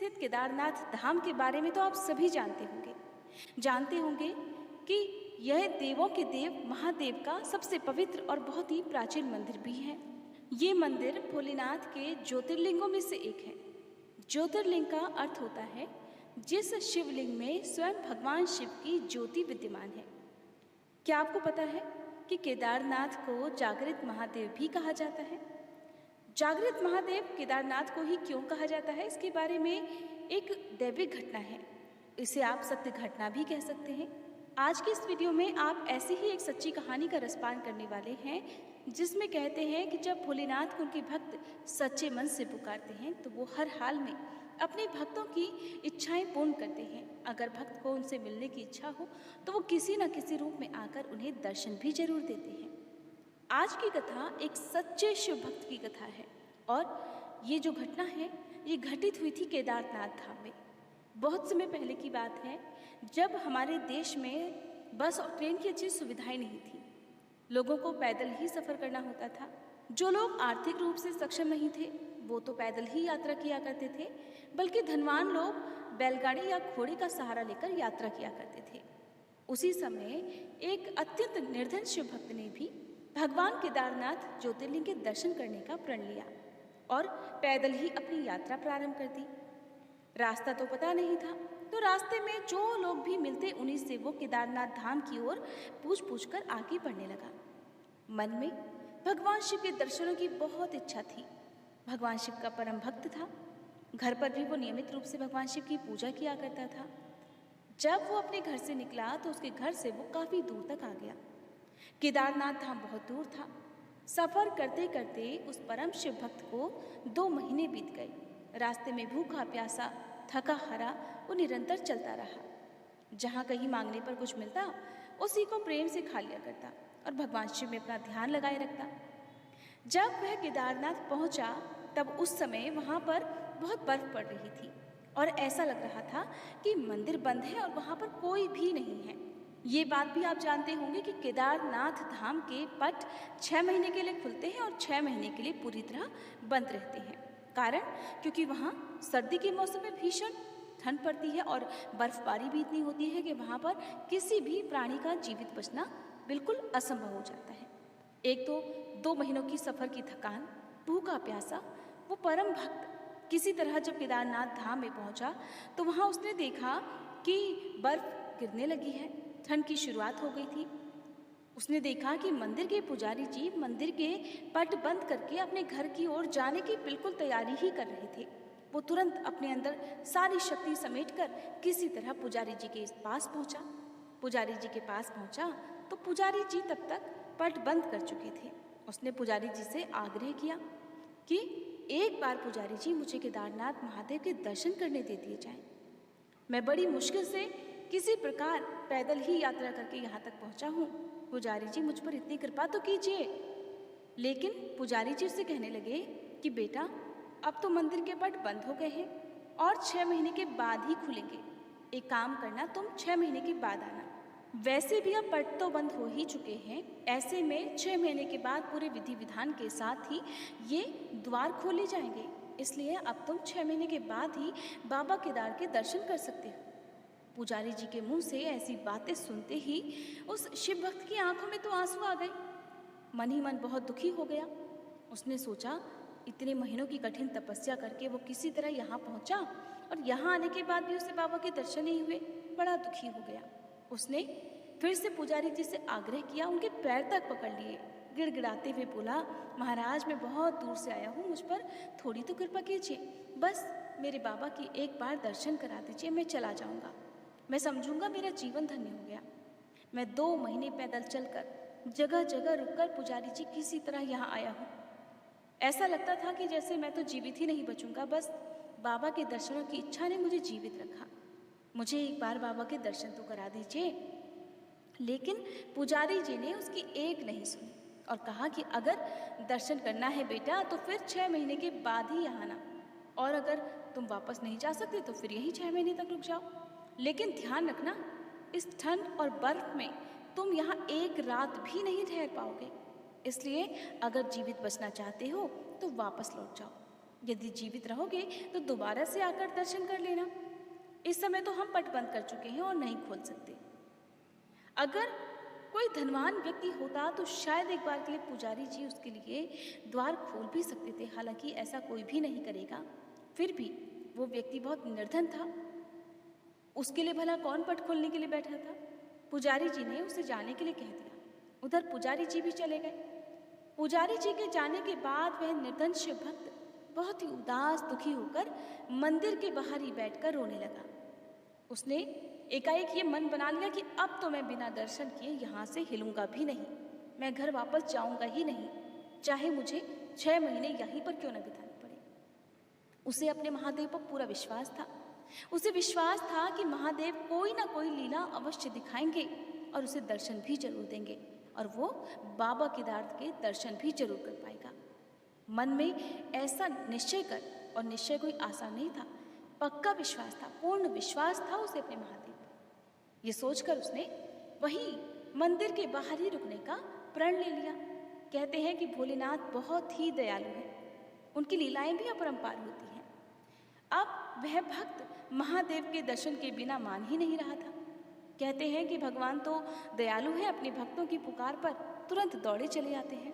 स्थित केदारनाथ धाम के बारे में तो आप सभी जानते होंगे कि यह देवों के देव महादेव का सबसे पवित्र और बहुत ही प्राचीन मंदिर भी है। ये मंदिर भोलेनाथ के ज्योतिर्लिंगों में से एक है। ज्योतिर्लिंग का अर्थ होता है जिस शिवलिंग में स्वयं भगवान शिव की ज्योति विद्यमान है। क्या आपको पता है कि केदारनाथ को जागृत महादेव भी कहा जाता है? जागृत महादेव केदारनाथ को ही क्यों कहा जाता है, इसके बारे में एक दैविक घटना है। इसे आप सत्य घटना भी कह सकते हैं। आज की इस वीडियो में आप ऐसी ही एक सच्ची कहानी का रसपान करने वाले हैं, जिसमें कहते हैं कि जब भोलेनाथ को उनके भक्त सच्चे मन से पुकारते हैं तो वो हर हाल में अपने भक्तों की इच्छाएं पूर्ण करते हैं। अगर भक्त को उनसे मिलने की इच्छा हो तो वो किसी न किसी रूप में आकर उन्हें दर्शन भी जरूर देते हैं। आज की कथा एक सच्चे शिव भक्त की कथा है और ये जो घटना है ये घटित हुई थी केदारनाथ धाम में। बहुत समय पहले की बात है, जब हमारे देश में बस और ट्रेन की अच्छी सुविधाएं नहीं थी। लोगों को पैदल ही सफ़र करना होता था। जो लोग आर्थिक रूप से सक्षम नहीं थे वो तो पैदल ही यात्रा किया करते थे, बल्कि धनवान लोग बैलगाड़ी या घोड़े का सहारा लेकर यात्रा किया करते थे। उसी समय एक अत्यंत निर्धन शिव भक्त ने भी भगवान केदारनाथ ज्योतिर्लिंग के दर्शन करने का प्रण लिया और पैदल ही अपनी यात्रा प्रारंभ कर दी। रास्ता तो पता नहीं था, तो रास्ते में जो लोग भी मिलते उन्हीं से वो केदारनाथ धाम की ओर पूछ कर आगे बढ़ने लगा। मन में भगवान शिव के दर्शनों की बहुत इच्छा थी। भगवान शिव का परम भक्त था। घर पर भी वो नियमित रूप से भगवान शिव की पूजा किया करता था। जब वो अपने घर से निकला तो उसके घर से वो काफ़ी दूर तक आ गया। केदारनाथ धाम बहुत दूर था। सफ़र करते करते उस परम शिव भक्त को 2 महीने बीत गए। रास्ते में भूखा प्यासा थका हारा वो निरंतर चलता रहा। जहाँ कहीं मांगने पर कुछ मिलता उसी को प्रेम से खा लिया करता और भगवान शिव में अपना ध्यान लगाए रखता। जब वह केदारनाथ पहुँचा तब उस समय वहाँ पर बहुत बर्फ पड़ रही थी और ऐसा लग रहा था कि मंदिर बंद है और वहाँ पर कोई भी नहीं है। ये बात भी आप जानते होंगे कि केदारनाथ धाम के पट 6 महीने के लिए खुलते हैं और 6 महीने के लिए पूरी तरह बंद रहते हैं। कारण क्योंकि वहाँ सर्दी के मौसम में भीषण ठंड पड़ती है और बर्फबारी भी इतनी होती है कि वहाँ पर किसी भी प्राणी का जीवित बचना बिल्कुल असंभव हो जाता है। एक तो 2 महीनों की सफ़र की थकान, भूखा प्यासा, वो परम भक्त किसी तरह जब केदारनाथ धाम में पहुँचा तो वहाँ उसने देखा कि बर्फ़ गिरने लगी है। ठंड की शुरुआत हो गई थी। उसने देखा कि मंदिर के पुजारी जी मंदिर के पट बंद करके अपने घर की ओर जाने की बिल्कुल तैयारी ही कर रहे थे। वो तुरंत अपने अंदर सारी शक्ति समेटकर किसी तरह पुजारी जी के पास पहुंचा। पुजारी जी के पास पहुंचा तो पुजारी जी तब तक पट बंद कर चुके थे। उसने पुजारी जी से आग्रह किया कि एक बार पुजारी जी मुझे केदारनाथ महादेव के दर्शन करने दे दिए जाएं। मैं बड़ी मुश्किल से किसी प्रकार पैदल ही यात्रा करके यहाँ तक पहुँचा हूँ। पुजारी जी मुझ पर इतनी कृपा तो कीजिए। लेकिन पुजारी जी उससे कहने लगे कि बेटा अब तो मंदिर के पट बंद हो गए हैं और 6 महीने के बाद ही खुलेंगे। एक काम करना, तुम 6 महीने के बाद आना। वैसे भी अब पट तो बंद हो ही चुके हैं। ऐसे में 6 महीने के बाद पूरे विधि विधान के साथ ही ये द्वार खोले जाएंगे। इसलिए अब तुम 6 महीने के बाद ही बाबा केदार के दर्शन कर सकते हो। पुजारी जी के मुंह से ऐसी बातें सुनते ही उस शिव भक्त की आंखों में तो आंसू आ गए। मन ही मन बहुत दुखी हो गया। उसने सोचा इतने महीनों की कठिन तपस्या करके वो किसी तरह यहाँ पहुँचा और यहाँ आने के बाद भी उसे बाबा के दर्शन नहीं हुए। बड़ा दुखी हो गया। उसने फिर से पुजारी जी से आग्रह किया, उनके पैर तक पकड़ लिए, गिड़गिड़ाते हुए बोला, महाराज मैं बहुत दूर से आया हूँ, मुझ पर थोड़ी तो कृपा कीजिए। बस मेरे बाबा की एक बार दर्शन करा दीजिए, मैं चला जाऊँगा। मैं समझूंगा मेरा जीवन धन्य हो गया। मैं 2 महीने पैदल चलकर जगह जगह रुककर पुजारी जी किसी तरह यहाँ आया हूँ। ऐसा लगता था कि जैसे मैं तो जीवित ही नहीं बचूंगा। बस बाबा के दर्शनों की इच्छा ने मुझे जीवित रखा। मुझे एक बार बाबा के दर्शन तो करा दीजिए। लेकिन पुजारी जी ने उसकी एक नहीं सुनी और कहा कि अगर दर्शन करना है बेटा तो फिर 6 महीने के बाद ही यहाँ आना, और अगर तुम वापस नहीं जा सकते तो फिर यही 6 महीने तक रुक जाओ। लेकिन ध्यान रखना, इस ठंड और बर्फ में तुम यहाँ एक रात भी नहीं ठहर पाओगे। इसलिए अगर जीवित बचना चाहते हो तो वापस लौट जाओ। यदि जीवित रहोगे तो दोबारा से आकर दर्शन कर लेना। इस समय तो हम पट बंद कर चुके हैं और नहीं खोल सकते। अगर कोई धनवान व्यक्ति होता तो शायद एक बार के लिए पुजारी जी उसके लिए द्वार खोल भी सकते थे। हालांकि ऐसा कोई भी नहीं करेगा। फिर भी वो व्यक्ति बहुत निर्धन था, उसके लिए भला कौन पट खोलने के लिए बैठा था। पुजारी जी ने उसे जाने के लिए कह दिया। उधर पुजारी जी भी चले गए। पुजारी जी के जाने के बाद वह निर्धन शिव भक्त बहुत ही उदास दुखी होकर मंदिर के बाहर ही बैठकर रोने लगा। उसने एकाएक ये मन बना लिया कि अब तो मैं बिना दर्शन किए यहाँ से हिलूंगा भी नहीं, मैं घर वापस जाऊंगा ही नहीं, चाहे मुझे 6 महीने यहीं पर क्यों न बिताने पड़े। उसे अपने महादेव पर पूरा विश्वास था। उसे विश्वास था कि महादेव कोई ना कोई लीला अवश्य दिखाएंगे और उसे दर्शन भी जरूर देंगे और वो बाबा केदार के दर्शन भी जरूर कर पाएगा। मन में ऐसा निश्चय कर, और निश्चय कोई आसान नहीं था, पक्का विश्वास था, पूर्ण विश्वास था उसे अपने महादेव पर। ये सोचकर उसने वही मंदिर के बाहर ही रुकने का प्रण ले लिया। कहते हैं कि भोलेनाथ बहुत ही दयालु है, उनकी लीलाएं भी अपरंपार होती हैं। अब वह भक्त महादेव के दर्शन के बिना मान ही नहीं रहा था। कहते हैं कि भगवान तो दयालु है, अपने भक्तों की पुकार पर तुरंत दौड़े चले आते हैं।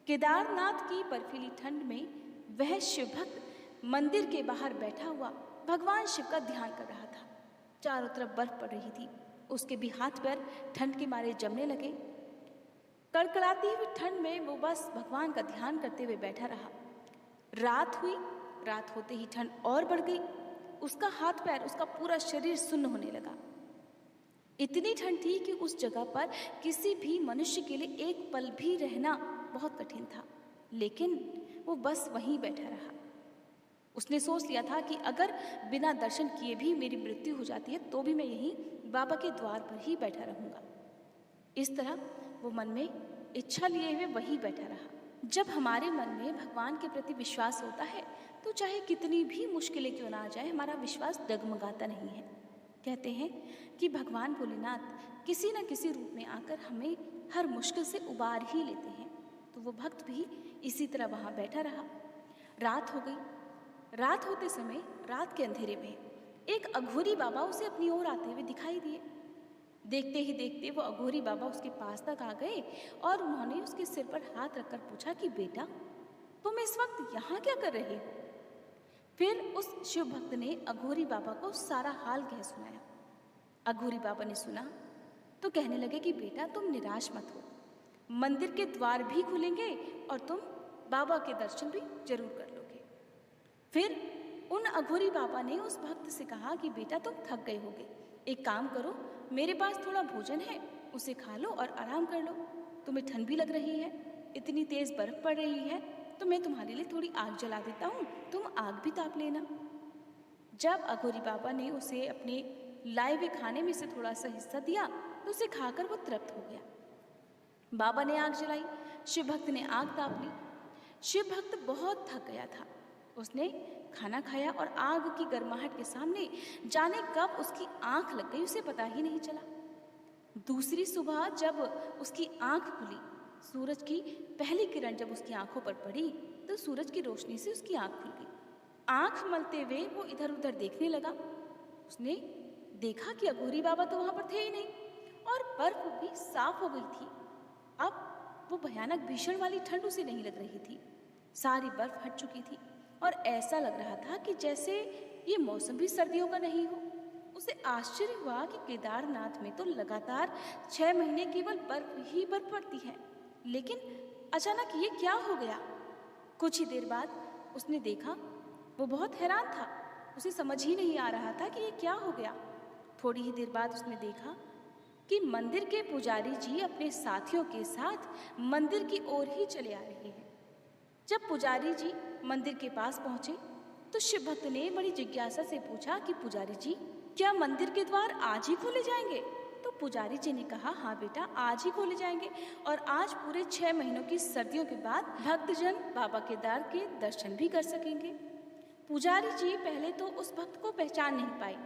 केदारनाथ की बर्फीली ठंड में वह शिव भक्त मंदिर के बाहर बैठा हुआ भगवान शिव का ध्यान कर रहा था। चारों तरफ बर्फ पड़ रही थी, उसके भी हाथ पैर ठंड के मारे जमने लगे। कड़कड़ाती हुई ठंड में वो बस भगवान का ध्यान करते हुए बैठा रहा। रात हुई, रात होते ही ठंड और बढ़ गई। उसका हाथ पैर, उसका पूरा शरीर सुन्न होने लगा। इतनी ठंड थी कि उस जगह पर किसी भी मनुष्य के लिए एक पल भी रहना बहुत कठिन था, लेकिन वो बस वहीं बैठा रहा। उसने सोच लिया था कि अगर बिना दर्शन किए भी मेरी मृत्यु हो जाती है तो भी मैं यहीं बाबा के द्वार पर ही बैठा रहूंगा। इस तरह वो मन में इच्छा लिए हुए वहीं बैठा रहा। जब हमारे मन में भगवान के प्रति विश्वास होता है तो चाहे कितनी भी मुश्किलें क्यों ना आ जाए, हमारा विश्वास डगमगाता नहीं है। कहते हैं कि भगवान भोलेनाथ किसी न किसी रूप में आकर हमें हर मुश्किल से उबार ही लेते हैं। तो वो भक्त भी इसी तरह वहाँ बैठा रहा। रात हो गई। रात होते समय रात के अंधेरे में एक अघोरी बाबा उसे अपनी ओर आते हुए दिखाई दिए। देखते ही देखते वो अघोरी बाबा उसके पास तक आ गए और उन्होंने उसके सिर पर हाथ रखकर पूछा कि बेटा, तुम इस वक्त यहाँ क्या कर रहे हो? फिर उस शिव भक्त ने अघोरी बाबा को सारा हाल कह सुनाया। अघोरी बाबा ने सुना तो कहने लगे कि बेटा, तुम निराश मत हो, मंदिर के द्वार भी खुलेंगे और तुम बाबा के दर्शन भी जरूर कर लोगे। फिर उन अघोरी बाबा ने उस भक्त से कहा कि बेटा, तुम थक गए होगे, एक काम करो, मेरे पास थोड़ा भोजन है, उसे खा लो और आराम कर लो। तुम्हें ठंड भी लग रही है, इतनी तेज बर्फ पड़ रही है, तो मैं तुम्हारे लिए थोड़ी आग जला देता हूँ, तुम आग भी ताप लेना। जब अघोरी बाबा ने उसे अपने लाए हुए खाने में से थोड़ा सा हिस्सा दिया तो उसे खाकर वो तृप्त हो गया। बाबा ने आग जलाई, शिव भक्त ने आग ताप ली। शिव भक्त बहुत थक गया था। उसने खाना खाया और आग की गर्माहट के सामने जाने कब उसकी आंख लग गई, उसे पता ही नहीं चला। दूसरी सुबह जब उसकी आंख खुली, सूरज की पहली किरण जब उसकी आंखों पर पड़ी तो सूरज की रोशनी से उसकी आंख खुल गई। आंख मलते हुए वो इधर उधर देखने लगा। उसने देखा कि अघोरी बाबा तो वहां पर थे ही नहीं और बर्फ भी साफ हो गई थी। अब वो भयानक भीषण वाली ठंड उसे नहीं लग रही थी, सारी बर्फ हट चुकी थी और ऐसा लग रहा था कि जैसे ये मौसम भी सर्दियों का नहीं हो। उसे आश्चर्य हुआ कि केदारनाथ में तो लगातार 6 महीने केवल बर्फ ही बर्फ पड़ती है, लेकिन अचानक ये क्या हो गया। कुछ ही देर बाद उसने देखा, वो बहुत हैरान था, उसे समझ ही नहीं आ रहा था कि ये क्या हो गया। थोड़ी ही देर बाद उसने देखा कि मंदिर के पुजारी जी अपने साथियों के साथ मंदिर की ओर ही चले आ रहे हैं। जब पुजारी जी मंदिर के पास पहुंचे तो शिव भक्त ने बड़ी जिज्ञासा से पूछा कि पुजारी जी, क्या मंदिर के द्वार आज ही खोले जाएंगे? तो पुजारी जी ने कहा, हाँ बेटा, आज ही खोले जाएंगे और आज पूरे 6 महीनों की सर्दियों के बाद भक्तजन बाबा केदार के दर्शन भी कर सकेंगे। पुजारी जी पहले तो उस भक्त को पहचान नहीं पाए।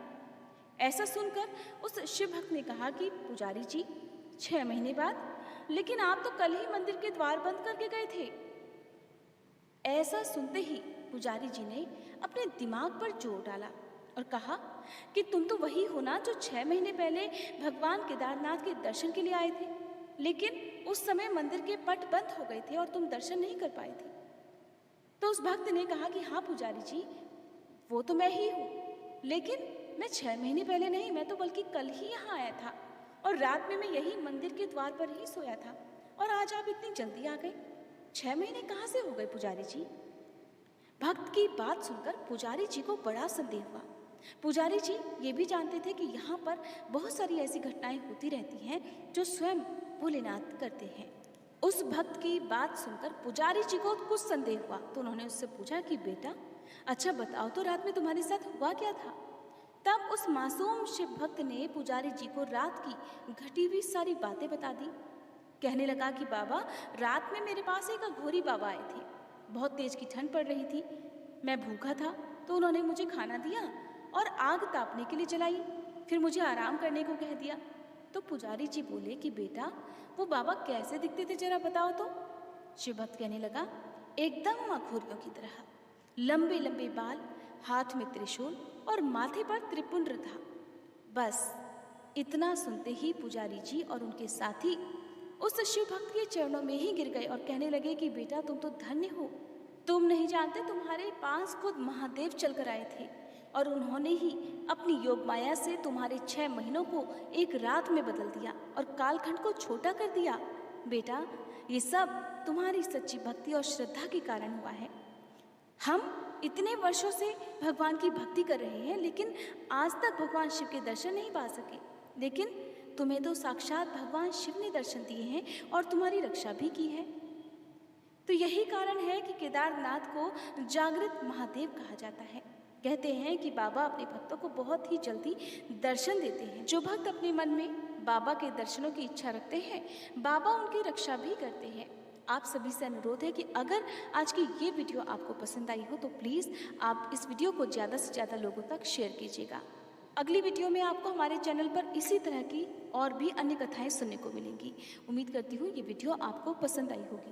ऐसा सुनकर उस शिव भक्त ने कहा कि पुजारी जी, 6 महीने बाद? लेकिन आप तो कल ही मंदिर के द्वार बंद करके गए थे। ऐसा सुनते ही पुजारी जी ने अपने दिमाग पर जोर डाला और कहा कि तुम तो वही हो ना जो 6 महीने पहले भगवान केदारनाथ के दर्शन के लिए आए थे, लेकिन उस समय मंदिर के पट बंद हो गए थे और तुम दर्शन नहीं कर पाए थे। तो उस भक्त ने कहा कि हाँ पुजारी जी, वो तो मैं ही हूँ, लेकिन मैं 6 महीने पहले नहीं, मैं तो बल्कि कल ही यहाँ आया था और रात में मैं यही मंदिर के द्वार पर ही सोया था और आज आप इतनी जल्दी आ गए। 6 महीने कहाँ से हो गए पुजारी जी? भक्त की बात सुनकर पुजारी जी को बड़ा संदेह हुआ। पुजारी जी ये भी जानते थे कि यहाँ पर बहुत सारी ऐसी घटनाएं होती रहती हैं जो स्वयं भोलेनाथ करते हैं। उस भक्त की बात सुनकर पुजारी जी को कुछ संदेह हुआ, तो उन्होंने उससे पूछा कि बेटा, अच्छा बताओ तो रात में तुम्हारे साथ हुआ क्या था? तब उस मासूम शिव भक्त ने पुजारी जी को रात की घटी हुई सारी बातें बता दी। कहने लगा कि बाबा, रात में मेरे पास एक अघोरी बाबा आए थे। बहुत तेज की ठंड पड़ रही थी, मैं भूखा था, तो उन्होंने मुझे खाना दिया और आग तापने के लिए जलाई, फिर मुझे आराम करने को कह दिया। तो पुजारी जी बोले कि बेटा, वो बाबा कैसे दिखते थे जरा बताओ तो? शिव भक्त कहने लगा, एकदम अघोरियों की तरह, लंबे लंबे बाल, हाथ में त्रिशूल और माथे पर त्रिपुंड था। बस इतना सुनते ही पुजारी जी और उनके साथी उस शिव भक्त के चरणों में ही गिर गए और कहने लगे कि बेटा, तुम तो धन्य हो, तुम नहीं जानते तुम्हारे पास खुद महादेव चलकर आए थे और उन्होंने ही अपनी योग माया से तुम्हारे 6 महीनों को एक रात में बदल दिया और कालखंड को छोटा कर दिया। बेटा, ये सब तुम्हारी सच्ची भक्ति और श्रद्धा के कारण हुआ है। हम इतने वर्षों से भगवान की भक्ति कर रहे हैं, लेकिन आज तक भगवान शिव के दर्शन नहीं पा सके, लेकिन तुम्हें तो साक्षात भगवान शिव ने दर्शन दिए हैं और तुम्हारी रक्षा भी की है। तो यही कारण है कि केदारनाथ को जागृत महादेव कहा जाता है। कहते हैं कि बाबा अपने भक्तों को बहुत ही जल्दी दर्शन देते हैं। जो भक्त अपने मन में बाबा के दर्शनों की इच्छा रखते हैं, बाबा उनकी रक्षा भी करते हैं। आप सभी से अनुरोध है कि अगर आज की ये वीडियो आपको पसंद आई हो तो प्लीज़ आप इस वीडियो को ज़्यादा से ज़्यादा लोगों तक शेयर कीजिएगा। अगली वीडियो में आपको हमारे चैनल पर इसी तरह की और भी अन्य कथाएं सुनने को मिलेंगी। उम्मीद करती हूँ ये वीडियो आपको पसंद आई होगी।